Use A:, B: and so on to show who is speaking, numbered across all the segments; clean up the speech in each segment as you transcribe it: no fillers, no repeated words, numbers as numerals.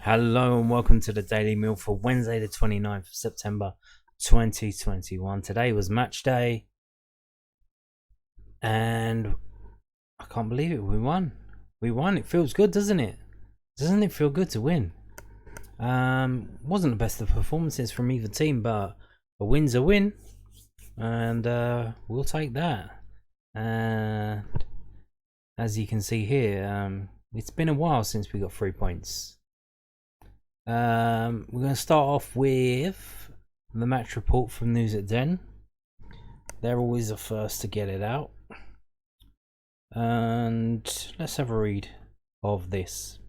A: Hello and welcome to the Daily Meal for Wednesday the 29th of September 2021. Today was match day and I can't believe it, we won. It feels good, doesn't it? Doesn't it feel good to win? Wasn't the best of performances from either team, but a win's a win and we'll take that. And as you can see here, it's been a while since we got 3 points. We're going to start off with the match report from News at 10. They're always the first to get it out. And let's have a read of this.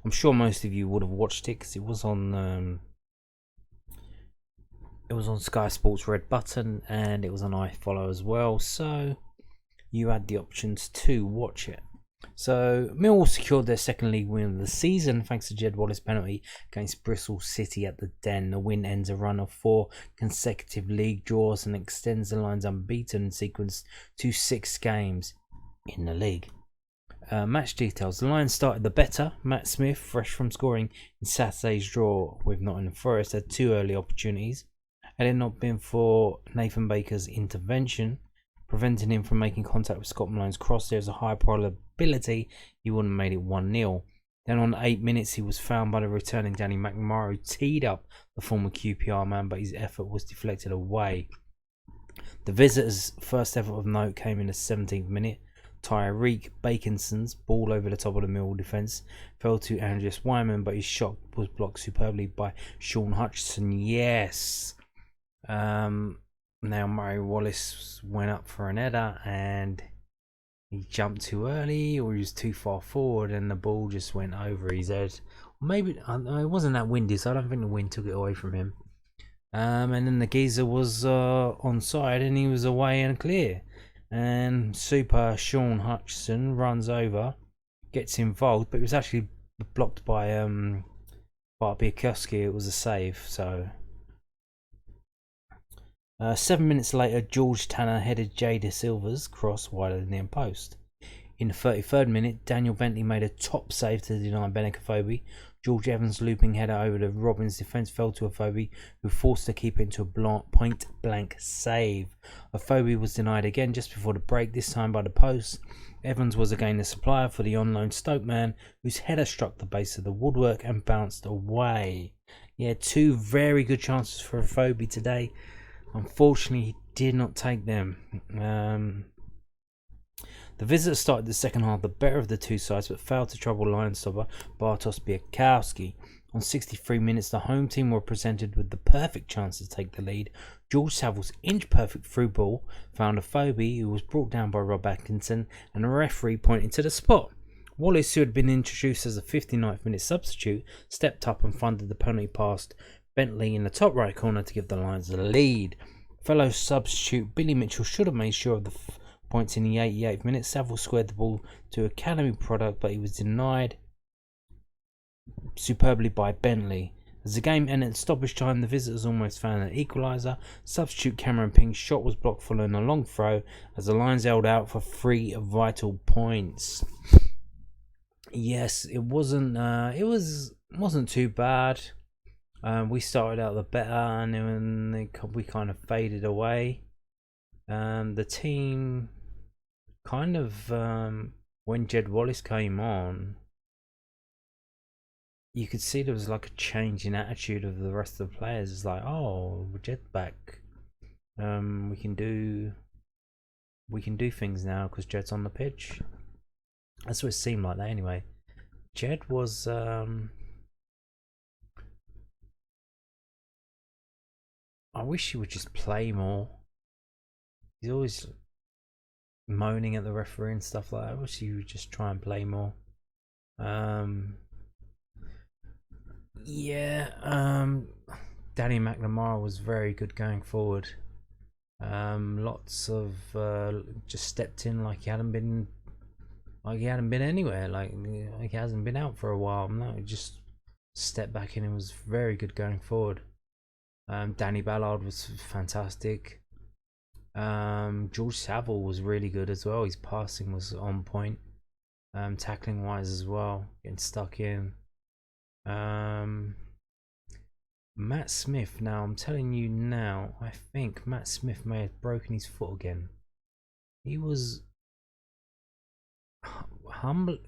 A: I'm sure most of you would have watched it because it was on Sky Sports Red Button and it was on iFollow as well. So you had the options to watch it. So Millwall secured their second league win of the season thanks to Jed Wallace penalty against Bristol City at the Den. The win ends a run of 4 consecutive league draws and extends the Lions' unbeaten sequence to 6 games in the league. Match details. The Lions started the better. Matt Smith, fresh from scoring in Saturday's draw with Nottingham Forest, had 2 early opportunities. Had it not been for Nathan Baker's intervention, preventing him from making contact with Scott Malone's cross, there's a high probability he wouldn't have made it 1-0. Then on 8 minutes, he was found by the returning Danny McNamara, who teed up the former QPR man, but his effort was deflected away. The visitors' first effort of note came in the 17th minute. Tyreek Bakinson's ball over the top of the Millwall defence fell to Andreas Wyman, but his shot was blocked superbly by Sean Hutchinson. Yes. Now Murray Wallace went up for an header and he jumped too early, or he was too far forward and the ball just went over his head. Maybe it wasn't that windy, so I don't think the wind took it away from him. And then the geezer was onside and he was away and clear. And super Sean Hutchinson runs over, gets involved, but it was actually blocked by Biakowski. It was a save, so... 7 minutes later, George Tanner headed Jay De Silva's cross wider than the end post. In the 33rd minute, Daniel Bentley made a top save to deny Benik Afobe. George Evans' looping header over the Robins defence fell to Afobe, who forced the keeper into a point-blank save. Afobe was denied again just before the break, this time by the post. Evans was again the supplier for the on-loan Stoke man, whose header struck the base of the woodwork and bounced away. Yeah, 2 very good chances for Afobe today. Unfortunately, he did not take them. The visitors started the second half the better of the 2 sides, but failed to trouble line stopper Bartosz Biakowski. On 63 minutes, the home team were presented with the perfect chance to take the lead. George Savile's inch-perfect through ball found Afobe, who was brought down by Rob Atkinson, and a referee pointed to the spot. Wallace, who had been introduced as a 59th minute substitute, stepped up and funded the penalty past Bentley in the top right corner to give the Lions the lead. Fellow substitute Billy Mitchell should have made sure of the points in the 88th minute. Savile squared the ball to academy product, but he was denied superbly by Bentley. As the game ended stoppage time, the visitors almost found an equaliser. Substitute Cameron Pink's shot was blocked following a long throw as the Lions held out for 3 vital points. Yes, it wasn't too bad. We started out the better and then we kind of faded away. The team kind of, when Jed Wallace came on, you could see there was like a change in attitude of the rest of the players. It's like, oh, Jed's back. We can do things now because Jed's on the pitch. That's what it seemed like that anyway. Jed was I wish he would just play more. He's always moaning at the referee and stuff like that. I wish he would just try and play more. Danny McNamara was very good going forward. Lots of just stepped in like he hadn't been anywhere. Like he hasn't been out for a while. No, he just stepped back in and was very good going forward. Danny Ballard was fantastic. George Savile was really good as well. His passing was on point. Tackling wise as well, getting stuck in. Matt Smith. Now I'm telling you now, I think Matt Smith may have broken his foot again. He was hobbling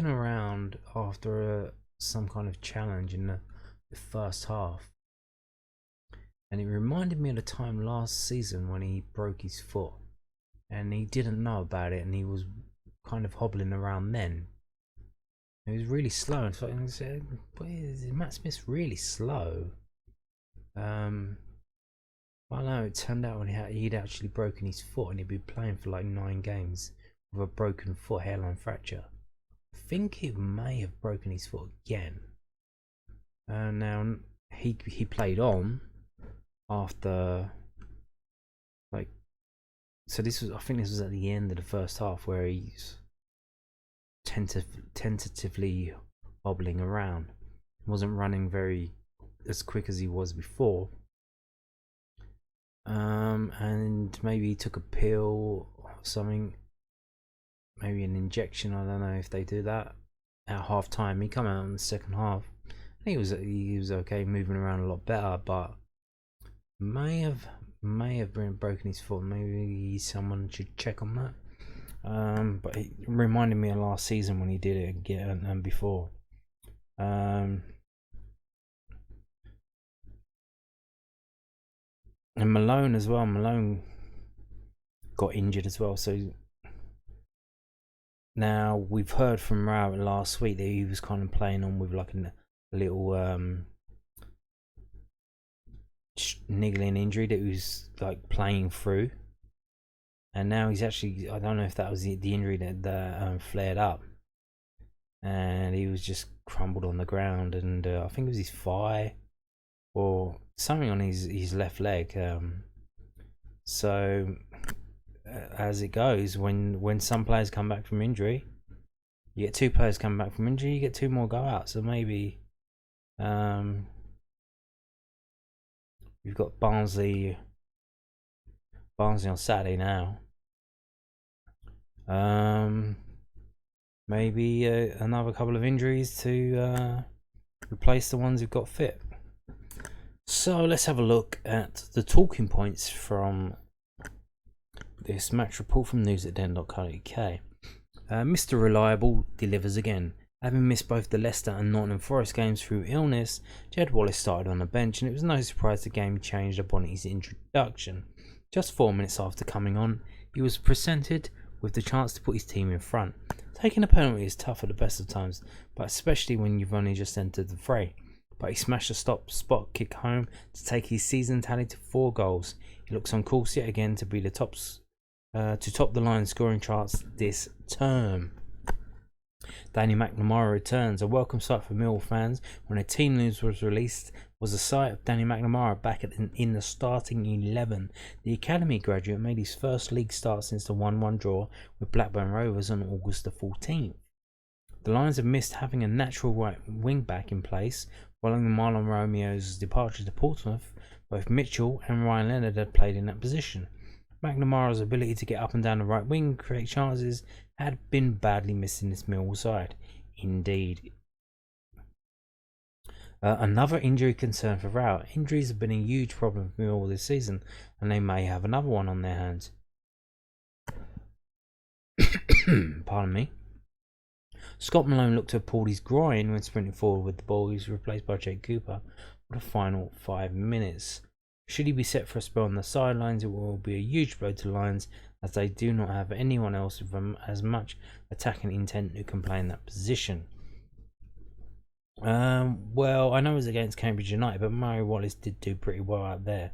A: around after some kind of challenge in the first half, and it reminded me of the time last season when he broke his foot and he didn't know about it, and he was kind of hobbling around then. He was really slow, and so I said, Matt Smith's really slow. Well, no, it turned out when he'd actually broken his foot, and he'd been playing for like 9 games with a broken foot, hairline fracture. I think he may have broken his foot again. Now he played on after, like, so I think this was at the end of the first half where he's tentatively hobbling around. He wasn't running very as quick as he was before. And maybe he took a pill or something, maybe an injection. I don't know if they do that at half time. He come out in the second half. He was okay, moving around a lot better, but may have broken his foot. Maybe someone should check on that. But it reminded me of last season when he did it again and before. And Malone as well. Malone got injured as well. So now we've heard from Rowett last week that he was kind of playing on with like a little niggling injury that he was like playing through, and now he's actually, I don't know if that was the injury that flared up, and he was just crumbled on the ground, and I think it was his thigh or something on his left leg. So as it goes, when some players come back from injury, you get 2 players coming back from injury, you get 2 more go out. So maybe we've got Barnsley on Saturday now. Maybe another couple of injuries to replace the ones who've got fit. So let's have a look at the talking points from this match report from news@den.co.uk. Mr. Reliable delivers again. Having missed both the Leicester and Nottingham Forest games through illness, Jed Wallace started on the bench, and it was no surprise the game changed upon his introduction. Just 4 minutes after coming on, he was presented with the chance to put his team in front. Taking a penalty is tough at the best of times, but especially when you've only just entered the fray. But he smashed a spot kick home to take his season tally to 4 goals. He looks on course yet again to be to top the line scoring charts this term. Danny McNamara returns. A welcome sight for Millwall fans when a team news was released was the sight of Danny McNamara back in the starting 11. The academy graduate made his first league start since the 1-1 draw with Blackburn Rovers on August the 14th. The Lions have missed having a natural right wing back in place following Marlon Romeo's departure to Portsmouth. Both Mitchell and Ryan Leonard had played in that position. McNamara's ability to get up and down the right wing and create chances had been badly missed in this Millwall side. Indeed. Another injury concern for Rowett. Injuries have been a huge problem for Millwall this season, and they may have another one on their hands. Pardon me. Scott Malone looked to have pulled his groin when sprinting forward with the ball. He was replaced by Jake Cooper for the final 5 minutes. Should he be set for a spell on the sidelines, it will be a huge blow to the Lions, as they do not have anyone else with as much attacking intent who can play in that position. Well, I know it was against Cambridge United, but Murray Wallace did do pretty well out there.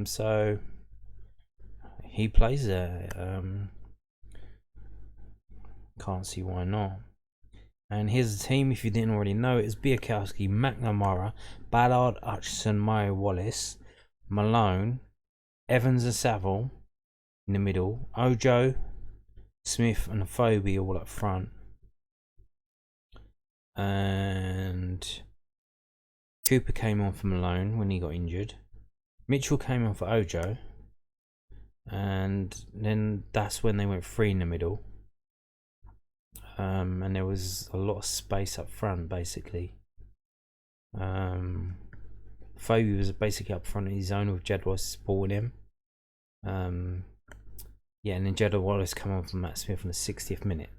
A: So he plays there. Can't see why not. And here's the team, if you didn't already know. It's Biakowski, McNamara, Ballard, Hutchison, Murray Wallace, Malone, Evans and Saville in the middle, Ojo, Smith and Afobe all up front. And Cooper came on for Malone when he got injured. Mitchell came on for Ojo. And then that's when they went 3 in the middle. and there was a lot of space up front basically. Phobie was basically up front in his zone with Jed Wallace supporting him. Yeah, and then Jed Wallace come on from Matt Smith in the 60th minute.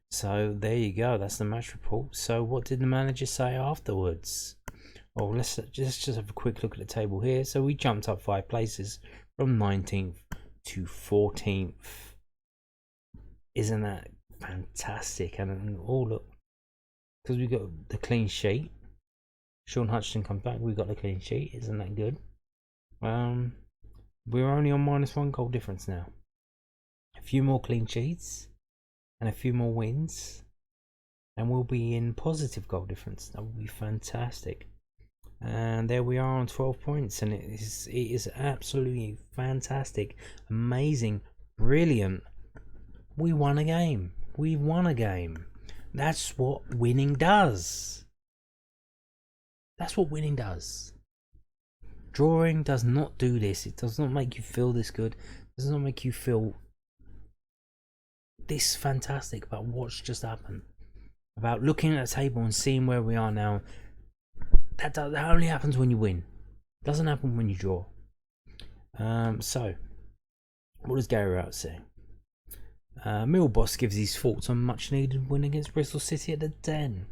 A: So there you go, that's the match report. So what did the manager say afterwards? Well, let's just have a quick look at the table here. So we jumped up 5 places from 19th to 14th. Isn't that fantastic? And look, because we got the clean sheet. Sean Hutchinson comes back, we got the clean sheet. Isn't that good? We're only on -1 goal difference now. A few more clean sheets and a few more wins, and we'll be in positive goal difference. That would be fantastic. And there we are on 12 points, and it is absolutely fantastic, amazing, brilliant. We won a game. We won a game. That's what winning does. That's what winning does. Drawing does not do this. It does not make you feel this good. It does not make you feel this fantastic about what's just happened. About looking at the table and seeing where we are now. That only happens when you win. It doesn't happen when you draw. So, what does Gary Rowett say? Millwall boss gives his thoughts on much needed win against Bristol City at the Den.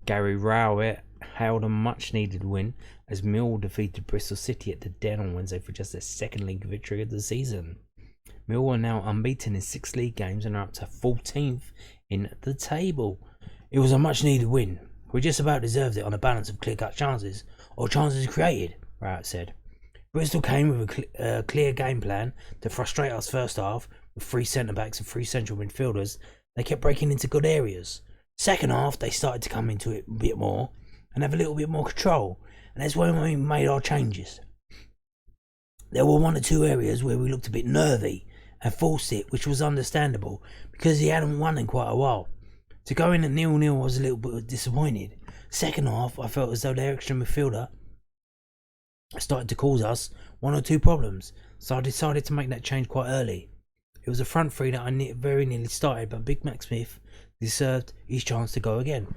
A: Gary Rowett hailed a much needed win as Millwall defeated Bristol City at the Den on Wednesday for just their second league victory of the season. Millwall are now unbeaten in 6 league games and are up to 14th in the table. It was a much needed win. We just about deserved it on a balance of clear-cut chances, or chances created, Rowett said. Bristol came with a clear game plan to frustrate us first half with 3 centre-backs and 3 central midfielders. They kept breaking into good areas. Second half, they started to come into it a bit more and have a little bit more control, and that's when we made our changes. There were 1 or 2 areas where we looked a bit nervy and forced it, which was understandable because he hadn't won in quite a while. To go in at 0-0, I was a little bit disappointed. Second half, I felt as though their extra midfielder started to cause us 1 or 2 problems, so I decided to make that change quite early. It was a front 3 that I very nearly started, but Big Mac Smith deserved his chance to go again.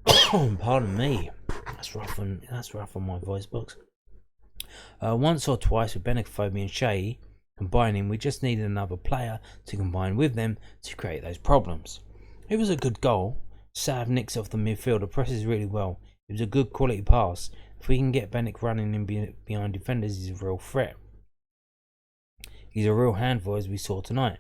A: Pardon me, that's rough on my voice box. Once or twice with Phobie and Shea combining, we just needed another player to combine with them to create those problems. It was a good goal. Sav nicks off the midfielder, presses really well. It was a good quality pass. If we can get Bennett running in behind defenders, he's a real threat. He's a real handful, as we saw tonight.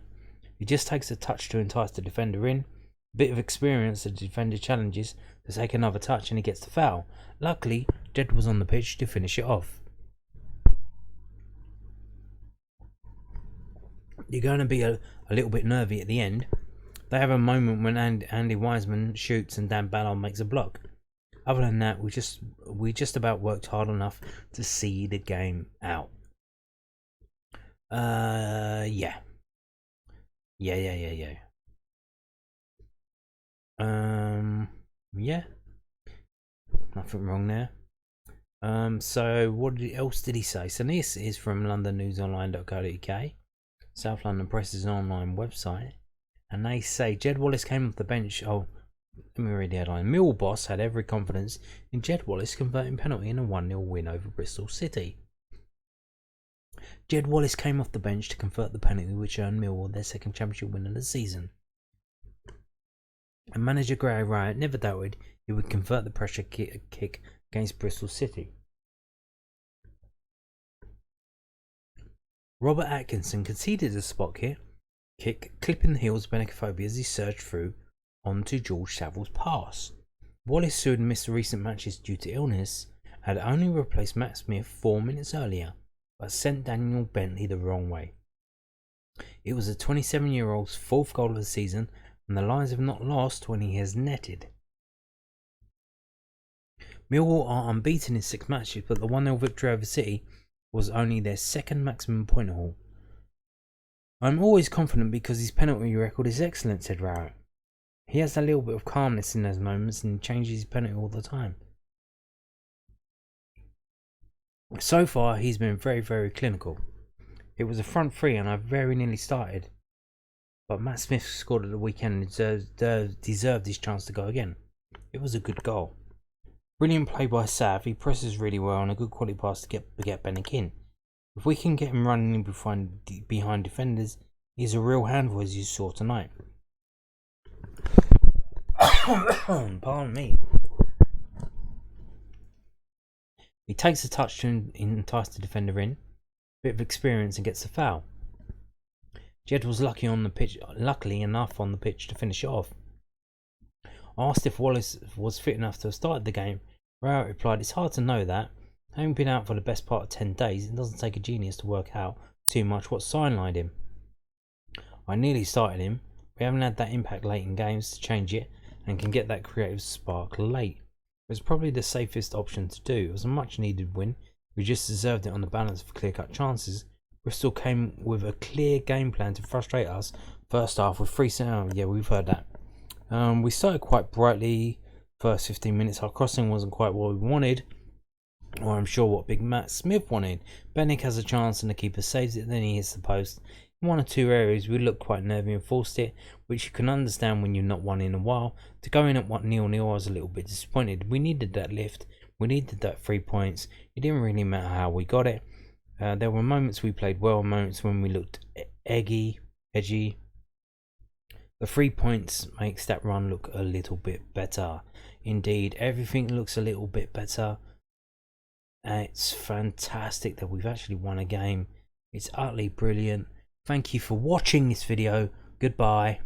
A: He just takes a touch to entice the defender in. A bit of experience, the defender challenges to take another touch and he gets the foul. Luckily, Jed was on the pitch to finish it off. You're going to be a little bit nervy at the end. They have a moment when Andy Wiseman shoots and Dan Ballard makes a block. Other than that, we just about worked hard enough to see the game out. Yeah. Yeah. Nothing wrong there. So what else did he say? So this is from londonnewsonline.co.uk. South London Press's online website. And they say Jed Wallace came off the bench. Oh, let me read the headline. Millwall boss had every confidence in Jed Wallace converting penalty in a 1-0 win over Bristol City. Jed Wallace came off the bench to convert the penalty which earned Millwall their second championship win of the season. And manager Gary Rowett never doubted he would convert the pressure kick against Bristol City. Robert Atkinson conceded a spot kick, clipping the heels of Phobie as he surged through onto George Saville's pass. Wallace, who had missed the recent matches due to illness, had only replaced Matt Smith 4 minutes earlier, but sent Daniel Bentley the wrong way. It was the 27-year-old's 4th goal of the season, and the Lions have not lost when he has netted. Millwall are unbeaten in 6 matches, but the 1-0 victory over City was only their 2nd maximum point haul. I'm always confident because his penalty record is excellent, said Rowett. He has a little bit of calmness in those moments and changes his penalty all the time. So far, he's been very, very clinical. It was a front 3 and I very nearly started. but Matt Smith scored at the weekend and deserved his chance to go again. It was a good goal. Brilliant play by Sav. He presses really well and a good quality pass to get Bennick in. If we can get him running in behind defenders, he's a real handful, as you saw tonight. Pardon me. He takes a touch to entice the defender in. Bit of experience and gets the foul. Jed was luckily enough on the pitch to finish it off. Asked if Wallace was fit enough to have started the game, Rowett replied, "It's hard to know that. Having been out for the best part of 10 days, it doesn't take a genius to work out too much what sidelined him. I nearly started him. We haven't had that impact late in games to change it and can get that creative spark late. It was probably the safest option to do. It was a much needed win. We just deserved it on the balance of clear-cut chances. Bristol came with a clear game plan to frustrate us first half with 3 set. Yeah, we've heard that. We started quite brightly. First 15 minutes, our crossing wasn't quite what we wanted, or I'm sure what Big Matt Smith wanted. Bennick has a chance and the keeper saves it, then he hits the post. In 1 or 2 areas, we looked quite nervy and forced it, which you can understand when you're not won in a while. To go in at 1-0, I was a little bit disappointed. We needed that lift. We needed that 3 points. It didn't really matter how we got it. There were moments we played well, moments when we looked edgy. The 3 points makes that run look a little bit better. Indeed, everything looks a little bit better. It's fantastic that we've actually won a game. It's utterly brilliant. Thank you for watching this video. Goodbye.